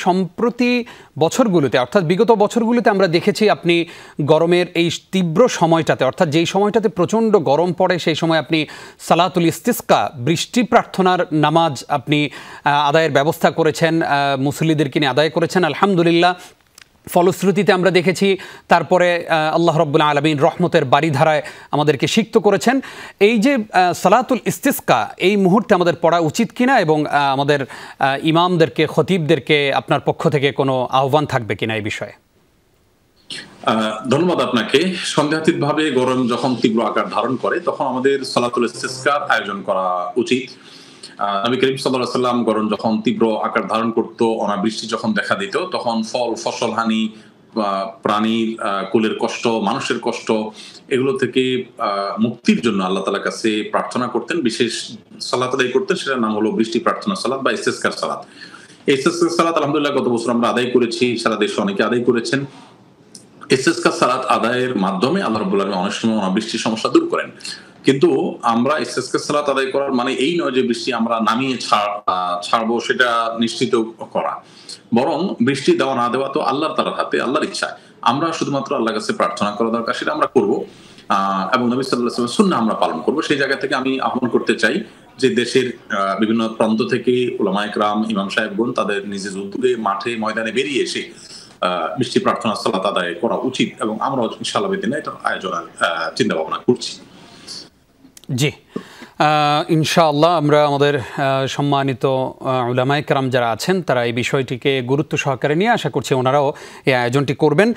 সম্প্রতি বছরগুলোতে অর্থাৎ বিগত বছরগুলোতে আমরা দেখেছি আপনি গরমের এই তীব্র সময়টাতে অর্থাৎ যেই সময়টাতে প্রচণ্ড গরম পড়ে সেই সময় আপনি সালাতুল ইস্তিসকা বৃষ্টি প্রার্থনার নামাজ আপনি আদায়ের ব্যবস্থা করেছেন, মুসল্লিদেরকে নিয়ে আদায় করেছেন আলহামদুলিল্লাহ। ফলশ্রুতিতে আমরা দেখেছি তারপরে আল্লাহ রাব্বুল আলামিন রহমতের বাড়িধারায় আমাদেরকে সিক্ত করেছেন। এই যে সালাতুল ইস্তিসকা এই মুহূর্তে আমাদের পড়া উচিত কিনা এবং আমাদের ইমামদেরকে খতিবদেরকে আপনার পক্ষ থেকে কোনো আহ্বান থাকবে কিনা এই বিষয়ে? ধন্যবাদ আপনাকে। সন্দেহাতীতভাবে গরম যখন তীব্র আকার ধারণ করে তখন আমাদের সালাতুল ইস্তিসকার আয়োজন করা উচিত। নবী করিম সাল্লাল্লাহু আলাইহি ওয়াসাল্লাম গরম যখন তীব্র আকার ধারণ করত, অনাবৃষ্টি যখন দেখা দিত, তখন ফসল হানি, প্রাণীর কুলের কষ্ট, মানুষের কষ্ট, এগুলো থেকে মুক্তির জন্য আল্লাহ তাআলার কাছে প্রার্থনা করতেন, বিশেষ সালাত আদায় করতেন। সেটার নাম হলো বৃষ্টি প্রার্থনা সালাত বা ইস্তিসকার সালাত। এই ইস্তিসকার সালাত আলহামদুলিল্লাহ গত বছর আমরা আদায় করেছি, সারা দেশে অনেকে আদায় করেছেন। ইস্তিসকার সালাত আদায়ের মাধ্যমে আল্লাহ রাব্বুল আলামিন অনেক সময় অনাবৃষ্টির সমস্যা দূর করেন। কিন্তু আমরা ইস্তিসকার সালাত আদায় করার মানে এই নয় যে বৃষ্টি আমরা নামিয়ে ছাড়বো, সেটা নিশ্চিত করা। বরং বৃষ্টি দেওয়া না দেওয়া তো আল্লাহর তাআলার হাতে, আল্লাহর ইচ্ছায়। আমরা শুধুমাত্র আল্লাহর কাছে প্রার্থনা করা দরকার, সেটা আমরা করব এবং নবী সাল্লাল্লাহু আলাইহি ওয়াসাল্লামের সুন্নাহ আমরা পালন করব। সেই জায়গা থেকে আমি আহ্বান করতে চাই যে দেশের বিভিন্ন প্রান্ত থেকে উলামায়ে কেরাম, ইমাম সাহেবগণ তাদের নিজের উদ্যোগে মাঠে ময়দানে বেরিয়ে এসে বৃষ্টি প্রার্থনা সালাত আদায় করা উচিত এবং আমরাও ইনশাআল্লাহ দিনে এটা আয়োজনের চিন্তা ভাবনা করছি। জি, ইনশাআল্লাহ আমরা আমাদের সম্মানিত উলামায়ে কেরাম যারা আছেন তারা এই বিষয়টিকে গুরুত্ব সহকারে নিয়ে আশা করছি ওনারাও এই আয়োজনটি করবেন।